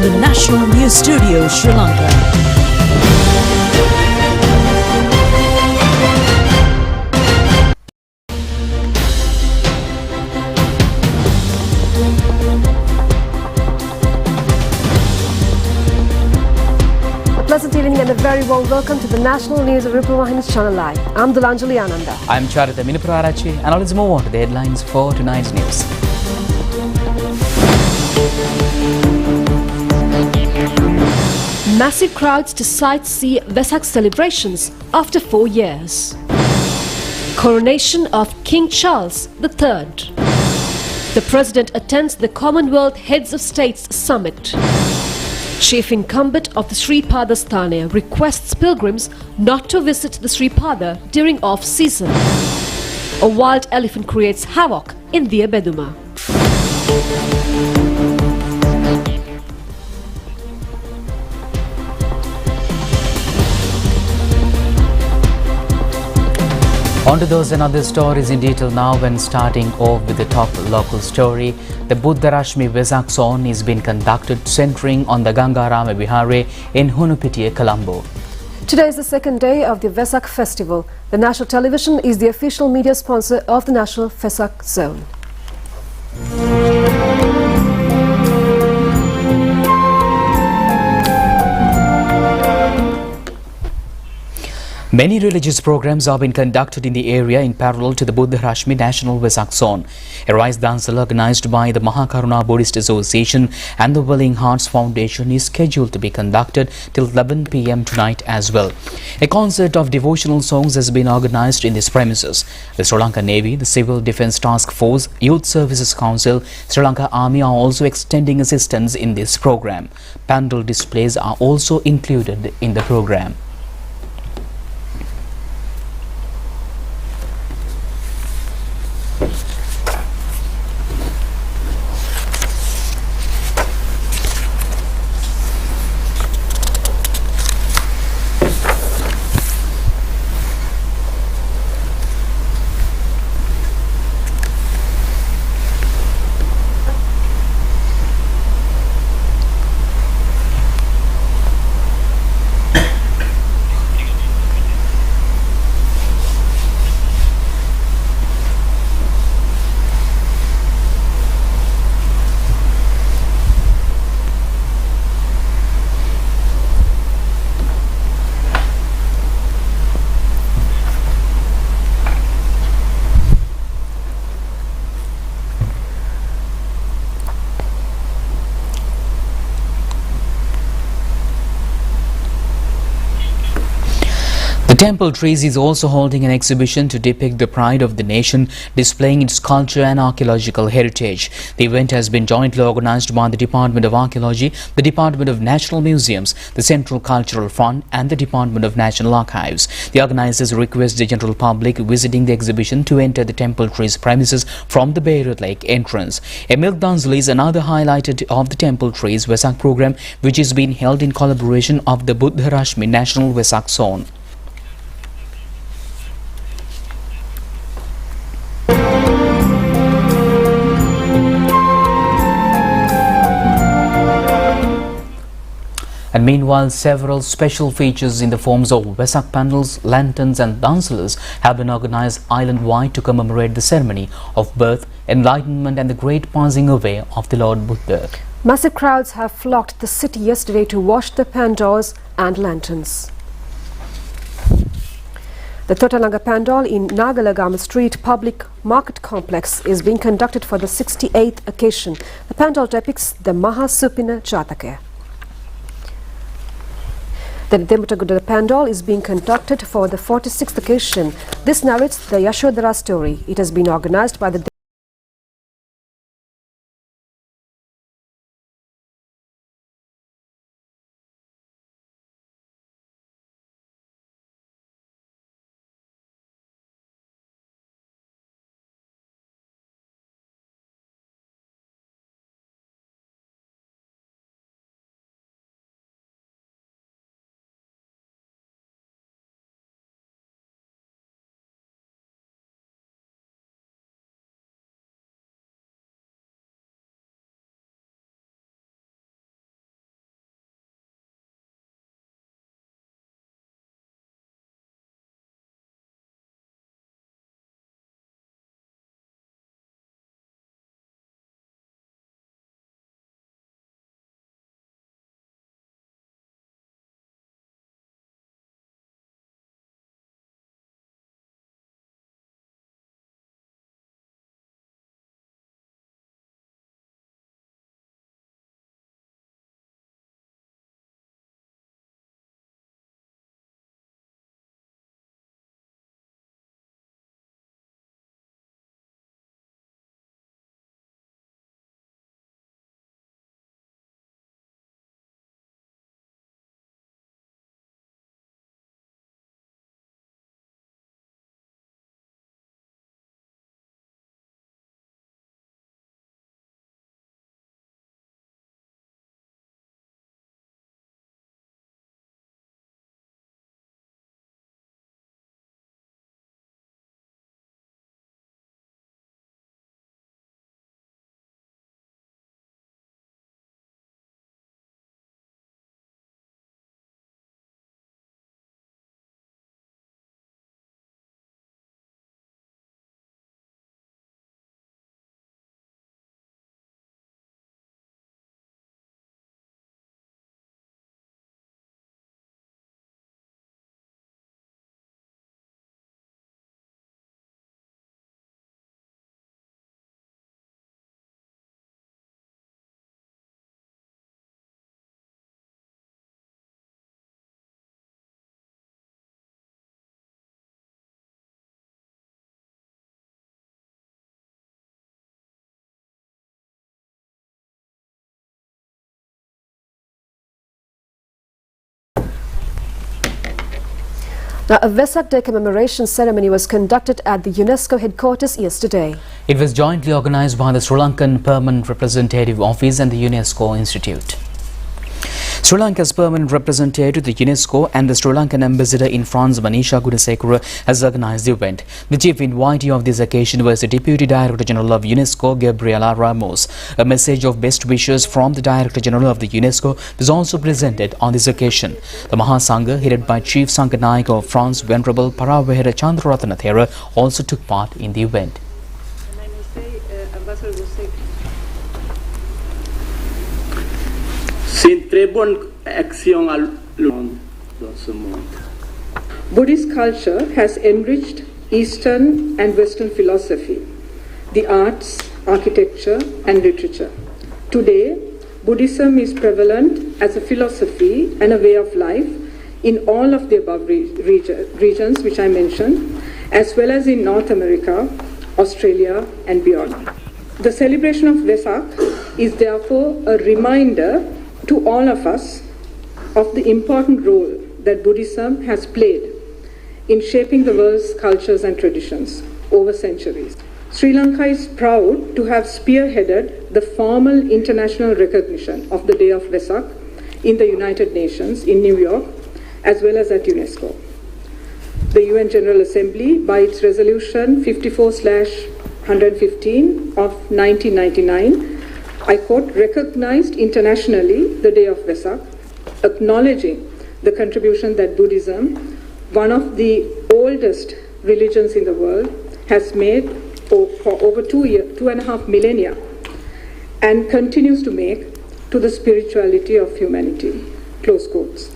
the National News Studio, Sri Lanka. Pleasant evening and a very warm welcome to the National News Rupavahini's ChannelEye. I'm Dulanjali Ananda. I'm Charita Minipurarachi, and now let's move on to the headlines for tonight's news. Massive crowds to sight-see Vesak celebrations after 4 years. Coronation of King Charles III. The President attends the Commonwealth Heads of States Summit. Chief incumbent of the Sri Pada Sthana requests pilgrims not to visit the Sri Pada during off-season. A wild elephant creates havoc in Diabeduma. On to those and other stories in detail now, when starting off with the top local story. The Buddharashmi Vesak Son is being conducted centering on the Gangarama Vihare in Hunupitiya, Colombo. Today is the second day of the Vesak festival. The national television is the official media sponsor of the National Vesak Zone. Many religious programs have been conducted in the area in parallel to the Buddharashmi National Vesak Zone. A rice dancel organized by the Mahakaruna Buddhist Association and the Willing Hearts Foundation is scheduled to be conducted till 11 p.m. tonight as well. A concert of devotional songs has been organized in these premises. The Sri Lanka Navy, the Civil Defence Task Force, Youth Services Council, Sri Lanka Army are also extending assistance in this program. Pandal displays are also included in the program. The Temple Trees is also holding an exhibition to depict the pride of the nation, displaying its culture and archaeological heritage. The event has been jointly organized by the Department of Archaeology, the Department of National Museums, the Central Cultural Fund and the Department of National Archives. The organizers request the general public visiting the exhibition to enter the Temple Trees premises from the Beirut Lake entrance. A milk danzal is another highlight of the Temple Trees Vesak program, which is being held in collaboration of the Buddharashmi National Vesak Zone. And meanwhile, several special features in the forms of Vesak panels, lanterns and dancelas have been organized island-wide to commemorate the ceremony of birth, enlightenment and the great passing away of the Lord Buddha. Massive crowds have flocked the city yesterday to watch the pandals and lanterns. The Totalanga Pandal in Nagalagama Street Public Market Complex is being conducted for the 68th occasion. The pandal depicts the Mahasupina Jataka. The Demutaguda Pandal is being conducted for the 46th occasion. This narrates the Yashodhara story. It has been organized by the Now, a Vesak Day commemoration ceremony was conducted at the UNESCO headquarters yesterday. It was jointly organized by the Sri Lankan Permanent Representative Office and the UNESCO Institute. Sri Lanka's permanent representative to the UNESCO and the Sri Lankan ambassador in France, Manisha Gunasekara, has organized the event. The chief invitee of this occasion was the Deputy Director General of UNESCO, Gabriela Ramos. A message of best wishes from the Director General of the UNESCO was also presented on this occasion. The Mahasangha, headed by Chief Sangha of France, Venerable Paravehara Chandraratana Thera, also took part in the event. Buddhist culture has enriched Eastern and Western philosophy, the arts, architecture and literature. Today, Buddhism is prevalent as a philosophy and a way of life in all of the above regions which I mentioned, as well as in North America, Australia and beyond. The celebration of Vesak is therefore a reminder to all of us of the important role that Buddhism has played in shaping the world's cultures and traditions over centuries. Sri Lanka is proud to have spearheaded the formal international recognition of the Day of Vesak in the United Nations in New York, as well as at UNESCO. The UN General Assembly, by its resolution 54/115 of 1999, I quote, recognized internationally the Day of Vesak, acknowledging the contribution that Buddhism, one of the oldest religions in the world, has made for over 2.5 millennia and continues to make to the spirituality of humanity, close quotes.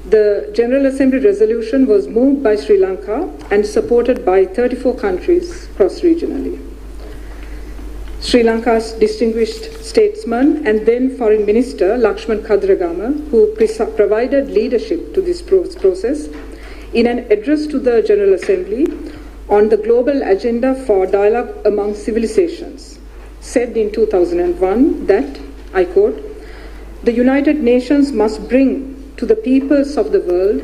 The General Assembly resolution was moved by Sri Lanka and supported by 34 countries cross-regionally. Sri Lanka's distinguished statesman and then Foreign Minister Lakshman Kadragama, who provided leadership to this process, in an address to the General Assembly on the global agenda for dialogue among civilizations, said in 2001 that, I quote, the United Nations must bring to the peoples of the world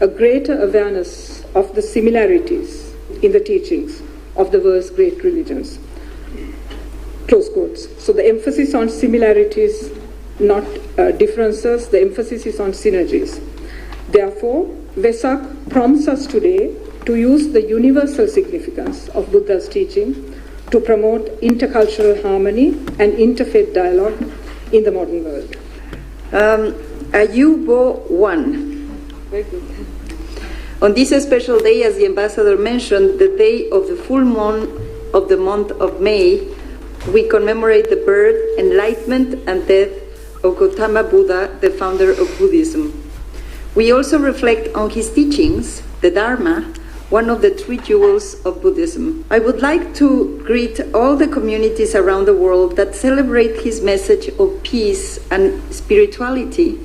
a greater awareness of the similarities in the teachings of the world's great religions. Close quotes. So the emphasis on similarities, not differences, the emphasis is on synergies. Therefore, Vesak prompts us today to use the universal significance of Buddha's teaching to promote intercultural harmony and interfaith dialogue in the modern world. Ayubo 1. Very good. On this special day, as the ambassador mentioned, the day of the full moon of the month of May, we commemorate the birth, enlightenment, and death of Gautama Buddha, the founder of Buddhism. We also reflect on his teachings, the Dharma, one of the three jewels of Buddhism. I would like to greet all the communities around the world that celebrate his message of peace and spirituality,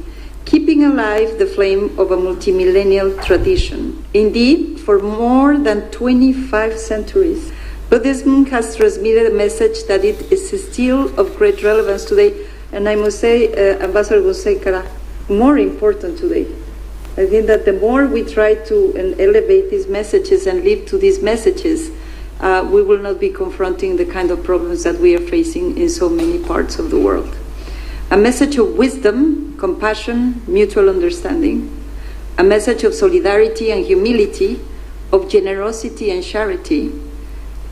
keeping alive the flame of a multimillennial tradition. Indeed, for more than 25 centuries, Buddhism has transmitted a message that it is still of great relevance today, and I must say, Ambassador Gunasekara, more important today. I think that the more we try to elevate these messages and live to these messages, we will not be confronting the kind of problems that we are facing in so many parts of the world. A message of wisdom, compassion, mutual understanding, a message of solidarity and humility, of generosity and charity,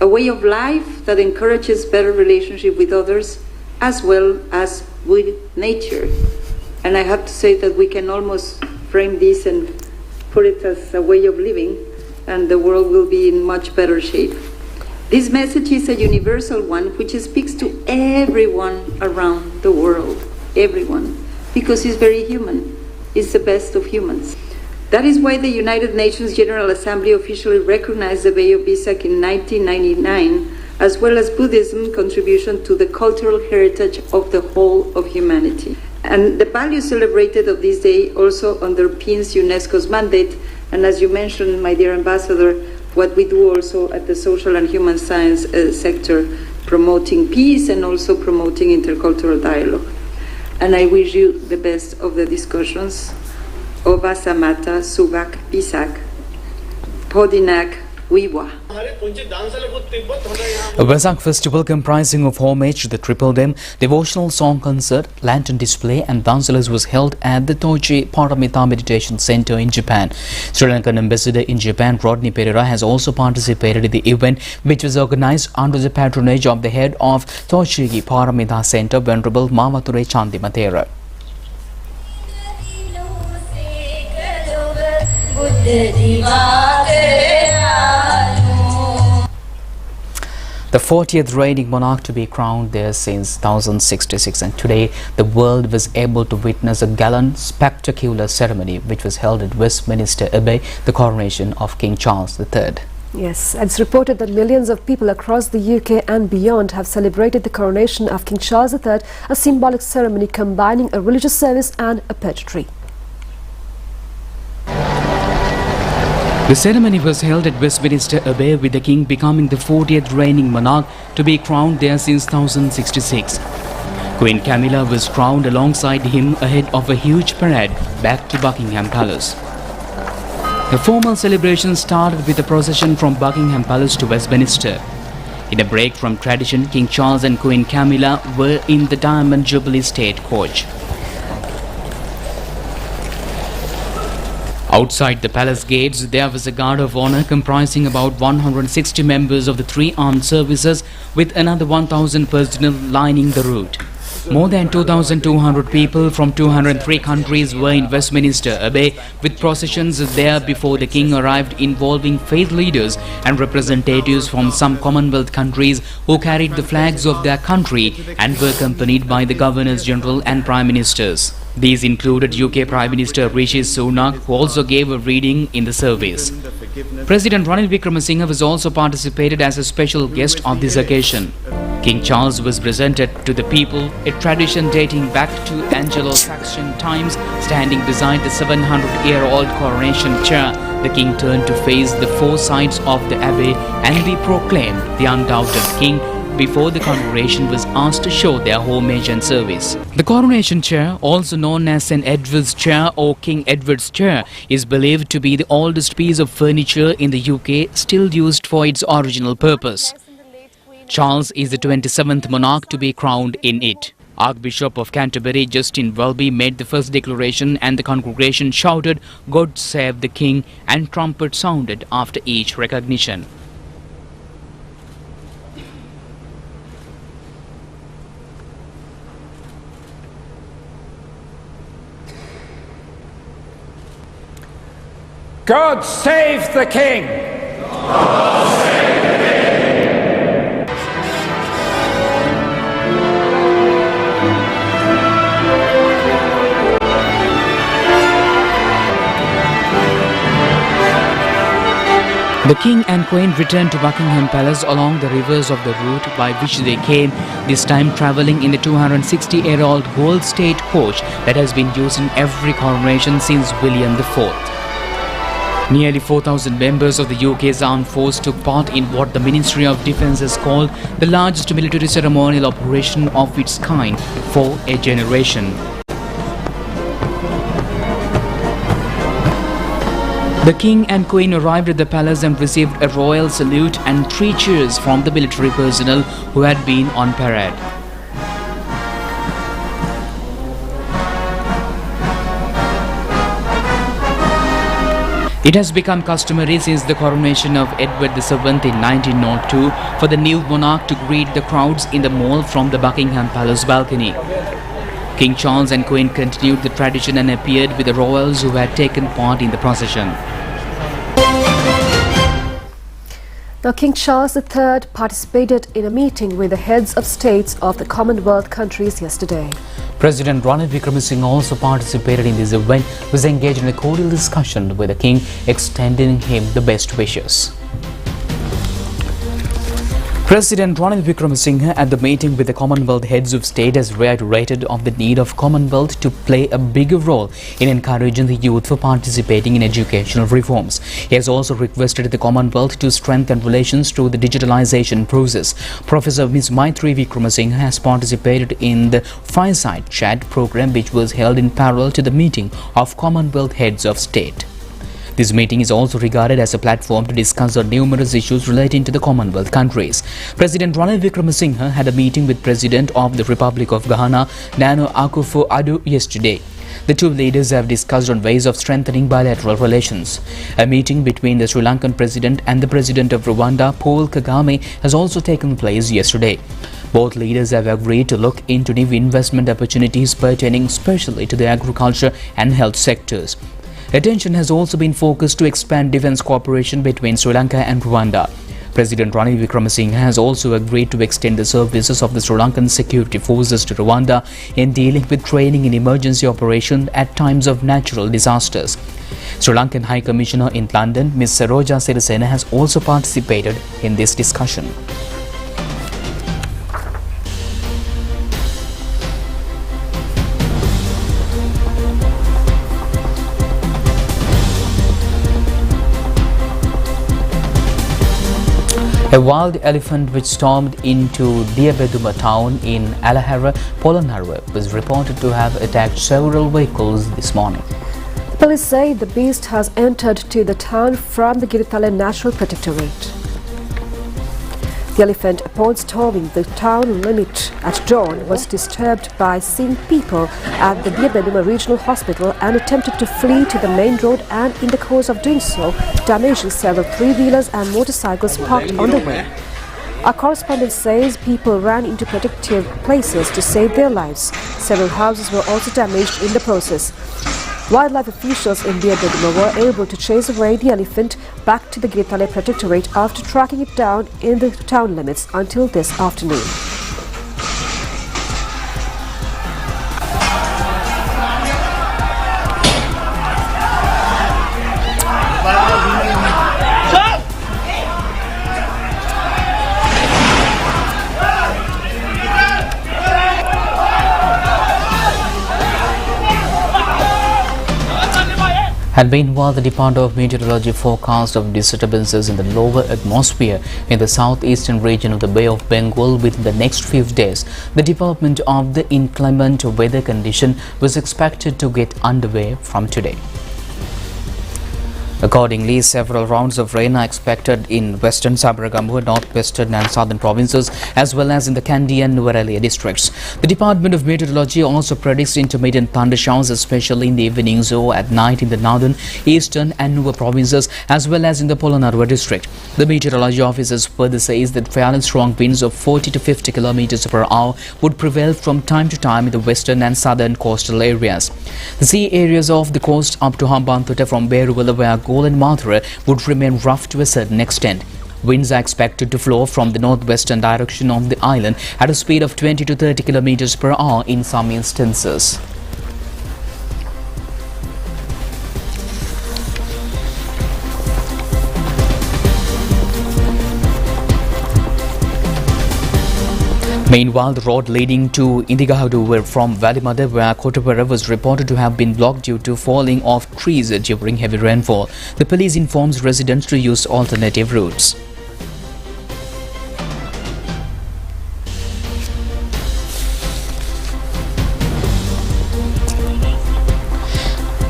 a way of life that encourages better relationship with others as well as with nature. And I have to say that we can almost frame this and put it as a way of living, and the world will be in much better shape. This message is a universal one which speaks to everyone around the world, everyone, because it's very human. It's the best of humans. That is why the United Nations General Assembly officially recognized the Day of Vesak in 1999, as well as Buddhism's contribution to the cultural heritage of the whole of humanity. And the value celebrated of this day also underpins UNESCO's mandate, and as you mentioned, my dear Ambassador, what we do also at the social and human science sector, promoting peace and also promoting intercultural dialogue. And I wish you the best of the discussions. Oba Samata Subak Pisak. Podinak Wiwa. A Vesak festival comprising of homage to the Triple Dem, devotional song concert, lantern display and dansalas was held at the Tochi Paramita Meditation Center in Japan. Sri Lankan ambassador in Japan, Rodney Pereira, has also participated in the event, which was organized under the patronage of the head of Tochi Paramita Center, Venerable Mamature Chandimatera. The 40th reigning monarch to be crowned there since 1066, and today the world was able to witness a gallant, spectacular ceremony which was held at Westminster Abbey, the coronation of King Charles III. Yes, it's reported that millions of people across the UK and beyond have celebrated the coronation of King Charles III, a symbolic ceremony combining a religious service and a pageantry. The ceremony was held at Westminster Abbey, with the king becoming the 40th reigning monarch to be crowned there since 1066. Queen Camilla was crowned alongside him ahead of a huge parade back to Buckingham Palace. The formal celebration started with a procession from Buckingham Palace to Westminster. In a break from tradition, King Charles and Queen Camilla were in the Diamond Jubilee State Coach. Outside the palace gates, there was a guard of honor comprising about 160 members of the three armed services, with another 1,000 personnel lining the route. More than 2,200 people from 203 countries were in Westminster Abbey, with processions there before the king arrived involving faith leaders and representatives from some Commonwealth countries who carried the flags of their country and were accompanied by the Governors-General and Prime Ministers. These included UK Prime Minister Rishi Sunak, who also gave a reading in the service. President Ranil Wickremesinghe was also participated as a special guest on this occasion. King Charles was presented to the people, a tradition dating back to Anglo-Saxon times. Standing beside the 700-year-old coronation chair, the king turned to face the four sides of the abbey and he proclaimed the undoubted king before the congregation was asked to show their homage and service. The coronation chair, also known as St. Edward's chair or King Edward's chair, is believed to be the oldest piece of furniture in the UK still used for its original purpose. Charles is the 27th monarch to be crowned in it. Archbishop of Canterbury Justin Welby made the first declaration and the congregation shouted, "God save the King," and trumpets sounded after each recognition. God save the King! God save the King! The king and queen returned to Buckingham Palace along the rivers of the route by which they came, this time travelling in the 260-year-old gold state coach that has been used in every coronation since William IV. Nearly 4,000 members of the UK's armed force took part in what the Ministry of Defence has called the largest military ceremonial operation of its kind for a generation. The king and queen arrived at the palace and received a royal salute and 3 cheers from the military personnel who had been on parade. It has become customary since the coronation of Edward VII in 1902 for the new monarch to greet the crowds in the mall from the Buckingham Palace balcony. King Charles and Queen continued the tradition and appeared with the royals who had taken part in the procession. Now, King Charles III participated in a meeting with the heads of states of the Commonwealth countries yesterday. President Ranil Wickremesinghe also participated in this event, was engaged in a cordial discussion with the king, extending him the best wishes. President Ranil Wickremesinghe at the meeting with the Commonwealth heads of state has reiterated of the need of Commonwealth to play a bigger role in encouraging the youth for participating in educational reforms. He has also requested the Commonwealth to strengthen relations through the digitalization process. Professor Ms. Maitri Wickremesinghe has participated in the Fireside Chat program which was held in parallel to the meeting of Commonwealth heads of state. This meeting is also regarded as a platform to discuss on numerous issues relating to the Commonwealth countries. President Ranil Wickremesinghe had a meeting with President of the Republic of Ghana, Nana Akufo-Addo, yesterday. The two leaders have discussed on ways of strengthening bilateral relations. A meeting between the Sri Lankan President and the President of Rwanda, Paul Kagame, has also taken place yesterday. Both leaders have agreed to look into new investment opportunities pertaining especially to the agriculture and health sectors. Attention has also been focused to expand defence cooperation between Sri Lanka and Rwanda. President Ranil Wickremesinghe has also agreed to extend the services of the Sri Lankan security forces to Rwanda in dealing with training in emergency operation at times of natural disasters. Sri Lankan High Commissioner in London, Ms. Saroja Sirisena, has also participated in this discussion. A wild elephant which stormed into Diabeduma town in Alahara, Polonnaruwa was reported to have attacked several vehicles this morning. Police say the beast has entered to the town from the Giritale National Protectorate. The elephant, upon storming the town limit at dawn, was disturbed by seeing people at the Diabeduma Regional Hospital and attempted to flee to the main road, and in the course of doing so, damaging several three-wheelers and motorcycles parked on the way. Our correspondent says people ran into protective places to save their lives. Several houses were also damaged in the process. Wildlife officials in Diabeduma were able to chase away the elephant back to the Giritale Protectorate after tracking it down in the town limits until this afternoon. And meanwhile, the Department of Meteorology forecast of disturbances in the lower atmosphere in the southeastern region of the Bay of Bengal within the next few days. The development of the inclement weather condition was expected to get underway from today. Accordingly, several rounds of rain are expected in western Sabaragamuwa, northwestern and southern provinces, as well as in the Kandy and Nuwara districts. The Department of Meteorology also predicts intermittent thunder showers, especially in the evenings or at night in the northern, eastern and Nuwara provinces, as well as in the Polonnaruwa district. The meteorology officers further says that fairly strong winds of 40 to 50 kilometers per hour would prevail from time to time in the western and southern coastal areas. The sea areas of the coast up to Hambantota from Beruvilla, and Mathura would remain rough to a certain extent. Winds are expected to flow from the northwestern direction of the island at a speed of 20 to 30 kilometers per hour in some instances. Meanwhile, the road leading to Indigahadu from Valimada, where Kotapara was reported to have been blocked due to falling of trees during heavy rainfall. The police informs residents to use alternative routes.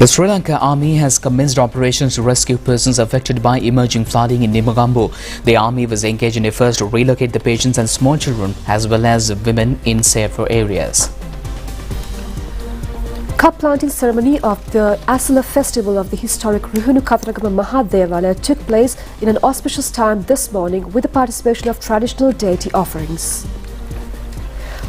The Sri Lanka Army has commenced operations to rescue persons affected by emerging flooding in Nimagambo. The Army was engaged in efforts to relocate the patients and small children as well as women in safer areas. Cup planting ceremony of the Asala festival of the historic Ruhunu Katharagama Mahadevalaya took place in an auspicious time this morning with the participation of traditional deity offerings.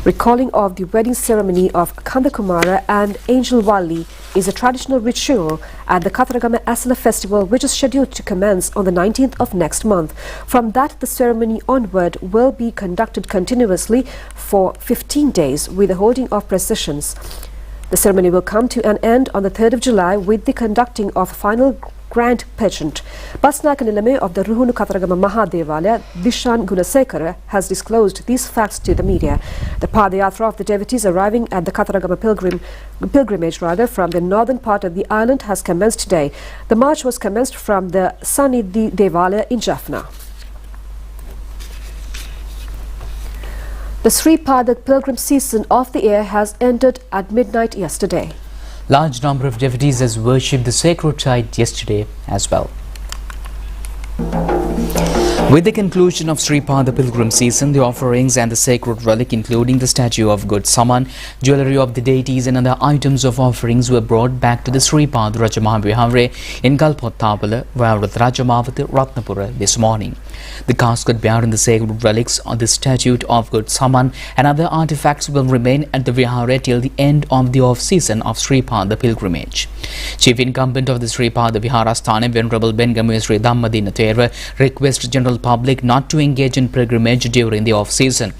Recalling of the wedding ceremony of Kandakumara and Angel Valli is a traditional ritual at the Katharagama Asala festival, which is scheduled to commence on the 19th of next month. From that, the ceremony onward will be conducted continuously for 15 days with the holding of processions. The ceremony will come to an end on the 3rd of July with the conducting of final grand pageant. Basnaka Nilame of the Ruhunu Katharagama Mahadevalaya, Dishan Gunasekara, has disclosed these facts to the media. The Padayatra of the devotees arriving at the Katharagama pilgrimage from the northern part of the island has commenced today. The march was commenced from the Sanidhi Devalaya in Jaffna. The Sri Pada pilgrim season of the year has ended at midnight yesterday. Large number of devotees has worshipped the sacred site yesterday as well. With the conclusion of Sripada pilgrim season, the offerings and the sacred relic, including the statue of good Saman, jewellery of the deities and other items of offerings were brought back to the Sripada Rajamahawihare in Kalpottapala, where Rajamavati Ratnapura this morning. The casket bearing the sacred relics on the statue of good Saman and other artifacts will remain at the Vihara till the end of the off-season of Sripada pilgrimage. Chief incumbent of the Sripada Viharasthana, Venerable Bengamu Sri Dhammadina Thera, requests general public not to engage in pilgrimage during the off-season.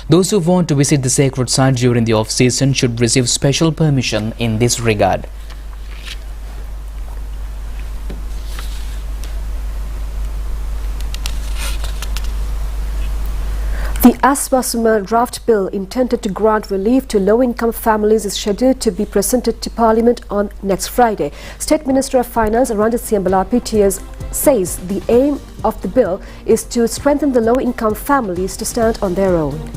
Those who want to visit the sacred site during the off-season should receive special permission in this regard. The Aswasuma draft bill intended to grant relief to low-income families is scheduled to be presented to Parliament on next Friday. State Minister of Finance Ranjit Siambalapi says the aim of the bill is to strengthen the low-income families to stand on their own.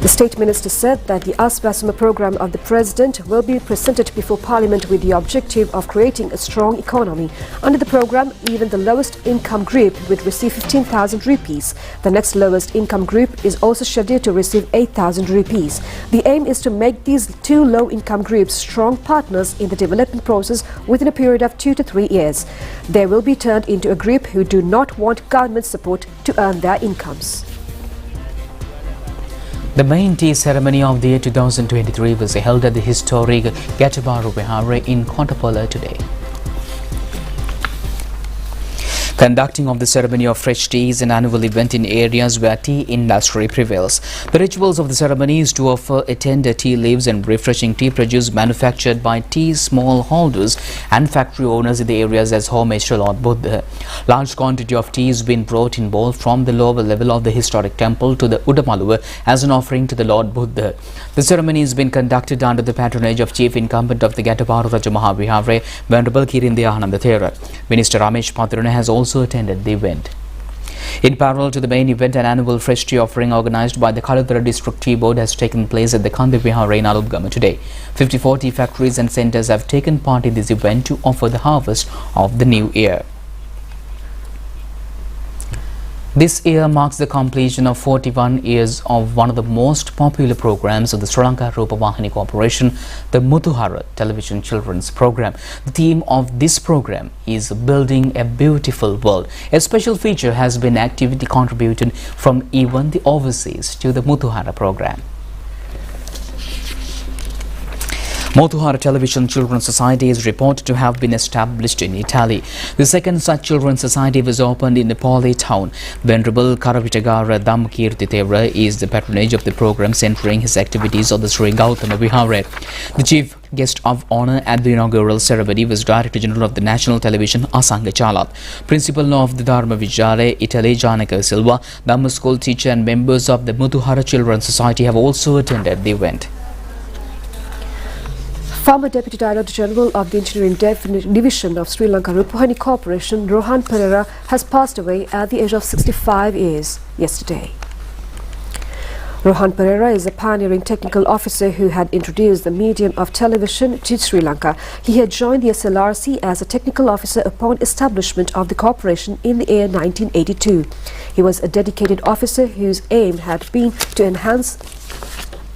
The State Minister said that the Aswasuma program of the President will be presented before Parliament with the objective of creating a strong economy. Under the program, even the lowest income group would receive 15,000 rupees. The next lowest income group is also scheduled to receive 8,000 rupees. The aim is to make these two low-income groups strong partners in the development process within a period of 2 to 3 years. They will be turned into a group who do not want government support to earn their incomes. The main tea ceremony of the year 2023 was held at the historic Gatabaru Vihara in Kottapalla today. Conducting of the ceremony of fresh tea is an annual event in areas where tea industry prevails. The rituals of the ceremony is to offer tender tea leaves and refreshing tea produce manufactured by tea smallholders and factory owners in the areas as homage to Lord Buddha. Large quantity of tea is being brought in bowl from the lower level of the historic temple to the Udamaluva as an offering to the Lord Buddha. The ceremony has been conducted under the patronage of Chief Incumbent of the Gatabaru Rajamahawihare, Venerable Kirindayananda Thera. Minister Ramesh Patrana has also attended the event. In parallel to the main event, an annual fresh tea offering organized by the Kaluthara District Tea Board has taken place at the Kandi Vihara in Alubgama today. 54 tea factories and centers have taken part in this event to offer the harvest of the new year. This year marks the completion of 41 years of one of the most popular programs of the ChannelEye Rupavahini Corporation, the Muthuhara television children's program. The theme of this program is Building a Beautiful World. A special feature has been activity contributed from even the overseas to the Muthuhara program. Muthuhara Television Children's Society is reported to have been established in Italy. The second such children's society was opened in Nepali town. Venerable Karavitagara Dhammkirti Thera is the patronage of the program, centering his activities on the Sri Gautama Vihara. The chief guest of honor at the inaugural ceremony was Director General of the National Television, Asanga Chalat. Principal of the Dharma Vidyalaya, Italy, Janaka Silva, Dhamma school teacher and members of the Muthuhara Children's Society have also attended the event. Former Deputy Director General of the Engineering Division of Sri Lanka Rupavahini Corporation, Rohan Pereira, has passed away at the age of 65 years yesterday. Rohan Pereira is a pioneering technical officer who had introduced the medium of television to Sri Lanka. He had joined the SLRC as a technical officer upon establishment of the corporation in the year 1982. He was a dedicated officer whose aim had been to enhance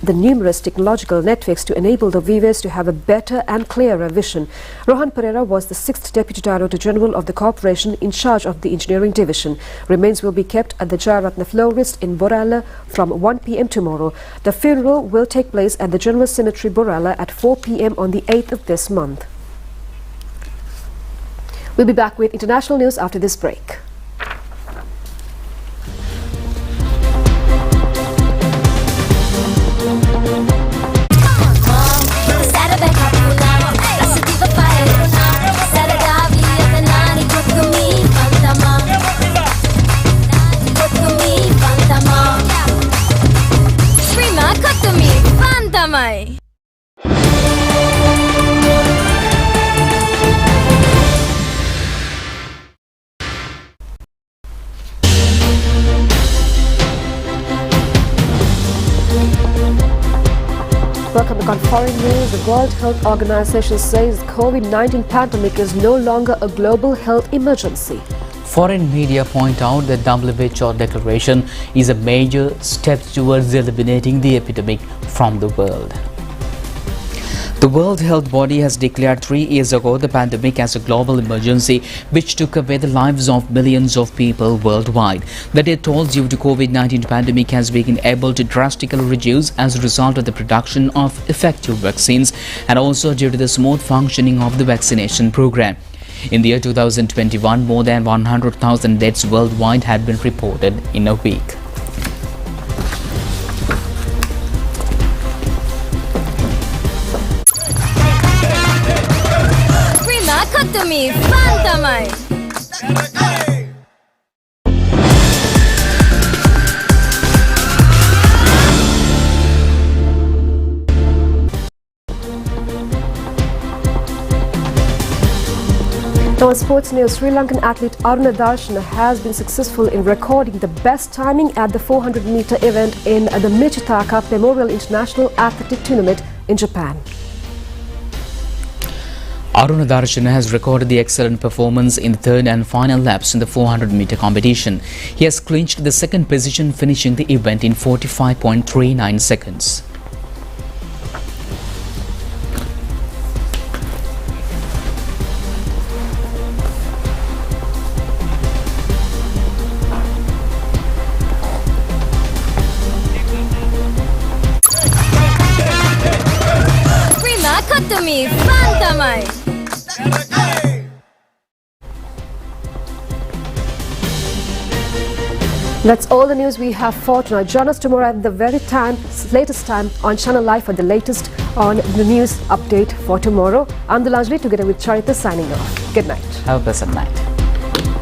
the numerous technological networks to enable the viewers to have a better and clearer vision. Rohan Pereira was the 6th Deputy Director General of the corporation in charge of the engineering division. Remains will be kept at the Jayaratna Florist in Borala from 1 p.m. tomorrow. The funeral will take place at the General Cemetery Borala at 4 p.m. on the 8th of this month. We'll be back with international news after this break. Back on foreign news, the World Health Organization says the COVID-19 pandemic is no longer a global health emergency. Foreign media point out that WHO declaration is a major step towards eliminating the epidemic from the world. The World Health Body has declared 3 years ago the pandemic as a global emergency which took away the lives of millions of people worldwide. The death toll due to COVID-19 pandemic has been able to drastically reduce as a result of the production of effective vaccines and also due to the smooth functioning of the vaccination program. In the year 2021, more than 100,000 deaths worldwide had been reported in a week. Cut to me, Fantamai! Now, in sports news, Sri Lankan athlete Aruna Darshana has been successful in recording the best timing at the 400-meter event in the Michitaka Memorial International Athletic Tournament in Japan. Aruna Darshana has recorded the excellent performance in the third and final laps in the 400-meter competition. He has clinched the second position, finishing the event in 45.39 seconds. Cut to me, Fantamai! That's all the news we have for tonight. Join us tomorrow at the very latest time on ChannelEye for the latest on the news update for tomorrow. I'm Dilanjali together with Charita signing off. Good night. Have a pleasant night.